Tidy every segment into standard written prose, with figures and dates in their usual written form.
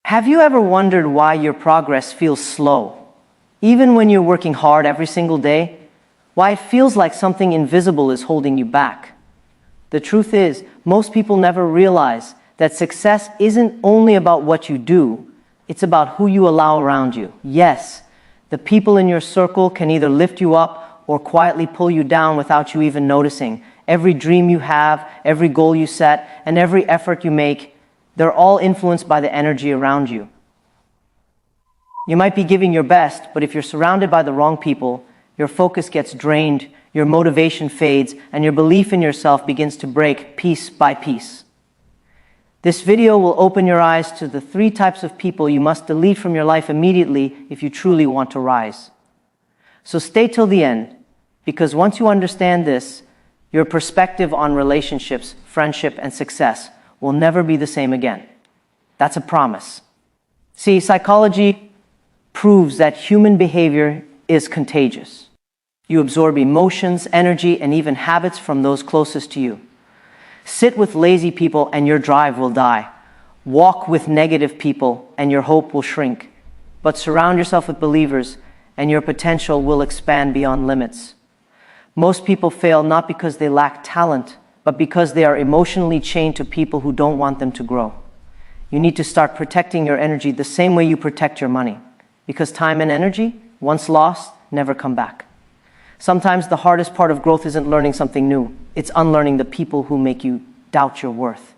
Have you ever wondered why your progress feels slow? Even when you're working hard every single day, why it feels like something invisible is holding you back? The truth is, most people never realize that success isn't only about what you do, it's about who you allow around you. Yes, the people in your circle can either lift you up or quietly pull you down without you even noticing. Every dream you have, every goal you set, and every effort you make, they're all influenced by the energy around you. You might be giving your best, but if you're surrounded by the wrong people, your focus gets drained, your motivation fades, and your belief in yourself begins to break piece by piece. This video will open your eyes to the 3 types of people you must delete from your life immediately if you truly want to rise. So stay till the end, because once you understand this, your perspective on relationships, friendship, and success will never be the same again. That's a promise. See, psychology proves that human behavior is contagious. You absorb emotions, energy, and even habits from those closest to you. Sit with lazy people and your drive will die. Walk with negative people and your hope will shrink. But surround yourself with believers and your potential will expand beyond limits. Most people fail not because they lack talent, but because they are emotionally chained to people who don't want them to grow. You need to start protecting your energy the same way you protect your money, because time and energy, once lost, never come back. Sometimes the hardest part of growth isn't learning something new. It's unlearning the people who make you doubt your worth.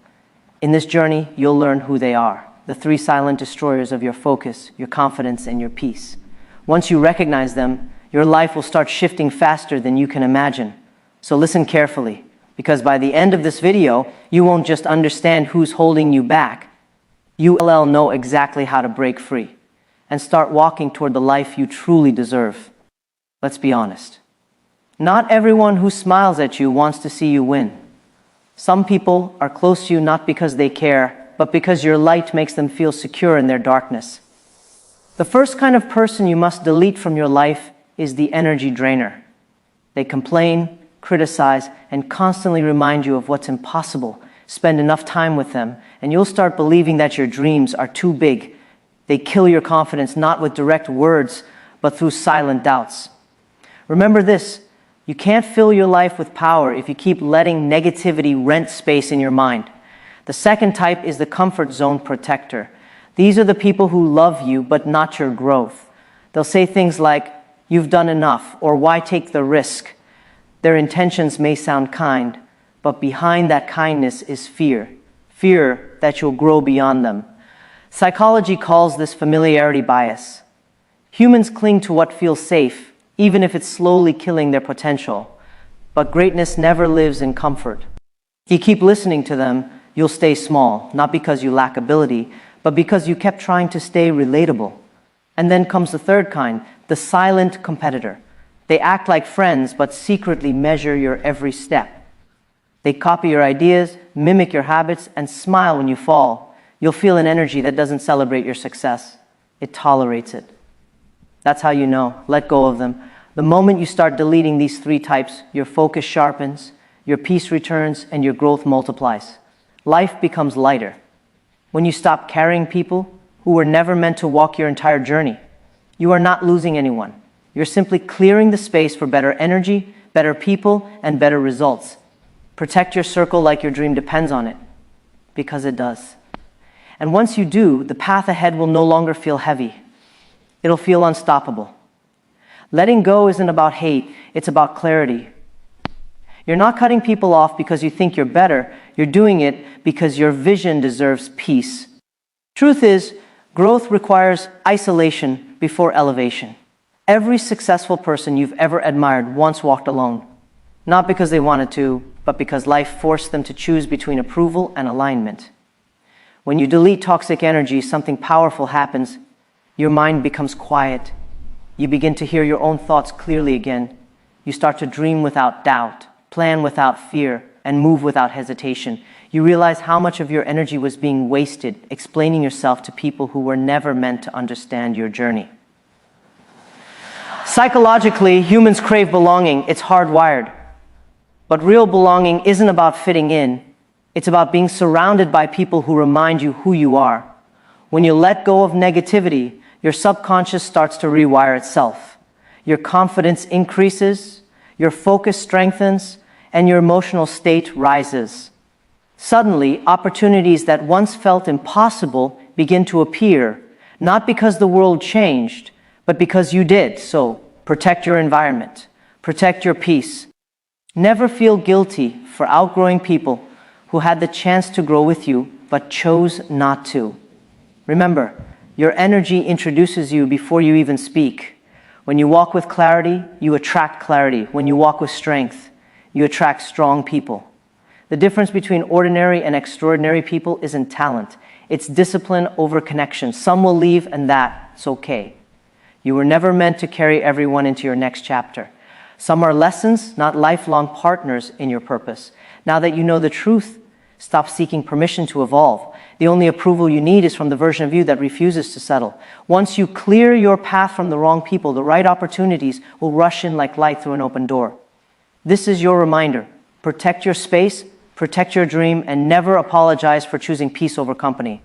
In this journey, you'll learn who they are, the 3 silent destroyers of your focus, your confidence, and your peace. Once you recognize them, your life will start shifting faster than you can imagine. So listen carefully, because by the end of this video, you won't just understand who's holding you back. You will know exactly how to break free and start walking toward the life you truly deserve. Let's be honest. Not everyone who smiles at you wants to see you win. Some people are close to you not because they care, but because your light makes them feel secure in their darkness. The first kind of person you must delete from your life is the energy drainer. They complain, criticize, and constantly remind you of what's impossible. Spend enough time with them, and you'll start believing that your dreams are too big. They kill your confidence not with direct words, but through silent doubts. Remember this, you can't fill your life with power if you keep letting negativity rent space in your mind. The second type is the comfort zone protector. These are the people who love you, but not your growth. They'll say things like, "You've done enough," or "Why take the risk?" Their intentions may sound kind, but behind that kindness is fear. Fear that you'll grow beyond them. Psychology calls this familiarity bias. Humans cling to what feels safe, even if it's slowly killing their potential. But greatness never lives in comfort. If you keep listening to them, you'll stay small, not because you lack ability, but because you kept trying to stay relatable. And then comes the third kind, the silent competitor. They act like friends, but secretly measure your every step. They copy your ideas, mimic your habits, and smile when you fall. You'll feel an energy that doesn't celebrate your success. It tolerates it. That's how you know. Let go of them. The moment you start deleting these 3 types, your focus sharpens, your peace returns, and your growth multiplies. Life becomes lighter. When you stop carrying people who were never meant to walk your entire journey, you are not losing anyone. You're simply clearing the space for better energy, better people, and better results. Protect your circle like your dream depends on it, because it does. And once you do, the path ahead will no longer feel heavy. It'll feel unstoppable. Letting go isn't about hate, it's about clarity. You're not cutting people off because you think you're better, you're doing it because your vision deserves peace. Truth is, growth requires isolation before elevation. Every successful person you've ever admired once walked alone. Not because they wanted to, but because life forced them to choose between approval and alignment. When you delete toxic energy, something powerful happens. Your mind becomes quiet. You begin to hear your own thoughts clearly again. You start to dream without doubt, plan without fear, and move without hesitation. You realize how much of your energy was being wasted explaining yourself to people who were never meant to understand your journey. Psychologically, humans crave belonging. It's hardwired. But real belonging isn't about fitting in. It's about being surrounded by people who remind you who you are. When you let go of negativity, your subconscious starts to rewire itself. Your confidence increases, your focus strengthens, and your emotional state rises. Suddenly, opportunities that once felt impossible begin to appear, not because the world changed, but because you did. So, protect your environment, protect your peace. Never feel guilty for outgrowing people who had the chance to grow with you, but chose not to. Remember, your energy introduces you before you even speak. When you walk with clarity, you attract clarity. When you walk with strength, you attract strong people. The difference between ordinary and extraordinary people isn't talent. It's discipline over connection. Some will leave, and that's okay. You were never meant to carry everyone into your next chapter. Some are lessons, not lifelong partners in your purpose. Now that you know the truth, stop seeking permission to evolve. The only approval you need is from the version of you that refuses to settle. Once you clear your path from the wrong people, the right opportunities will rush in like light through an open door. This is your reminder. Protect your space, protect your dream, and never apologize for choosing peace over company.